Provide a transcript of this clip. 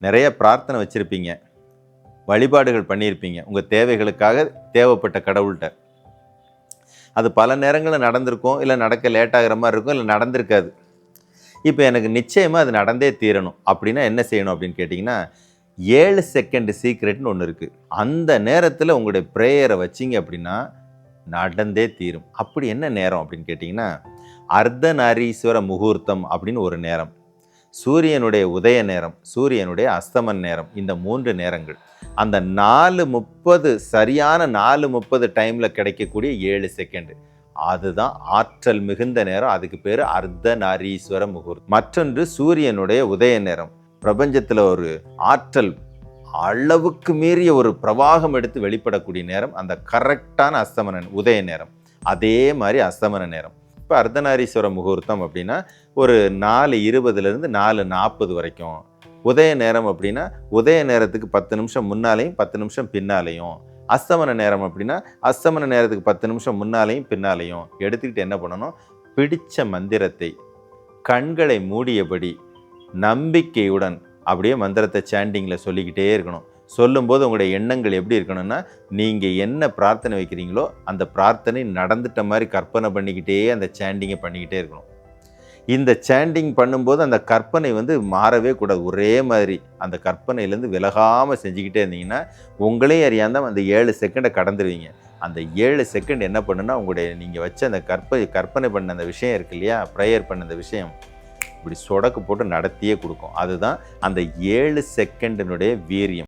நிறைய பிரார்த்தனை வச்சுருப்பீங்க, வழிபாடுகள் பண்ணியிருப்பீங்க உங்கள் தேவைகளுக்காக தேவைப்பட்ட கடவுள்கிட்ட. அது பல நேரங்களில் நடந்திருக்கும், இல்லை நடக்க லேட்டாகிற மாதிரி இருக்கும், இல்லை நடந்திருக்காது. இப்போ எனக்கு நிச்சயமாக அது நடந்தே தீரணும் அப்படின்னா என்ன செய்யணும் அப்படின்னு கேட்டிங்கன்னா, 7 செகண்ட் சீக்ரெட்னு ஒன்று இருக்குது. அந்த நேரத்தில் உங்களுடைய ப்ரேயரை வச்சிங்க அப்படின்னா நடந்தே தீரும். அப்படி என்ன நேரம் அப்படின்னு கேட்டிங்கன்னா, அர்த்தநாரீஸ்வர முகூர்த்தம் அப்படின்னு ஒரு நேரம், சூரியனுடைய உதய நேரம், சூரியனுடைய அஸ்தமன நேரம், இந்த 3 நேரங்கள். அந்த 4:30 சரியான 4:30 டைமில் கிடைக்கக்கூடிய 7 செகண்டு, அதுதான் ஆற்றல் மிகுந்த நேரம். அதுக்கு பேர் அர்த்தநாரீஸ்வர முகூர்த்தம். மற்றொன்று சூரியனுடைய உதய நேரம். பிரபஞ்சத்தில் ஒரு ஆற்றல் அளவுக்கு மீறிய ஒரு பிரவாகம் எடுத்து வெளிப்படக்கூடிய நேரம் அந்த கரெக்டான அஸ்தமன உதய நேரம். அதே மாதிரி அஸ்தமன நேரம். இப்போ அர்த்தநாரீஸ்வர முகூர்த்தம் அப்படின்னா ஒரு 4:20 4:40 வரைக்கும். உதய நேரம் அப்படின்னா உதய நேரத்துக்கு 10 நிமிஷம் முன்னாலேயும் 10 நிமிஷம் பின்னாலேயும். அஸ்தமன நேரம் அப்படின்னா அஸ்தமன நேரத்துக்கு 10 நிமிஷம் முன்னாலேயும் பின்னாலேயும் எடுத்துக்கிட்டு என்ன பண்ணணும், பிடிச்ச மந்திரத்தை கண்களை மூடியபடி நம்பிக்கையுடன் அப்படியே மந்திரத்தை சாண்டிங்கில் சொல்லிக்கிட்டே இருக்கணும். சொல்லும்போது உங்களுடைய எண்ணங்கள் எப்படி இருக்கணும்னா, நீங்கள் என்ன பிரார்த்தனை வைக்கிறீங்களோ அந்த பிரார்த்தனை நடந்துட்ட மாதிரி கற்பனை பண்ணிக்கிட்டே அந்த சாண்டிங்கை பண்ணிக்கிட்டே இருக்கணும். இந்த சாண்டிங் பண்ணும்போது அந்த கற்பனை மாறவே கூடாது. ஒரே மாதிரி அந்த கற்பனையிலேருந்து விலகாமல் செஞ்சுக்கிட்டே இருந்தீங்கன்னா உங்களே அறியாமல் அந்த 7 செகண்டை கடந்துருவீங்க. அந்த 7 செகண்ட் என்ன பண்ணுன்னா, உங்களுடைய நீங்கள் வச்ச அந்த கற்பனை பண்ண அந்த விஷயம் இருக்கு இல்லையா, ப்ரேயர் பண்ண அந்த விஷயம் இப்படி சொடக்கு போட்டு நடத்தியே கொடுக்கும். அதுதான் அந்த 7 செகண்டினுடைய வீரியம்.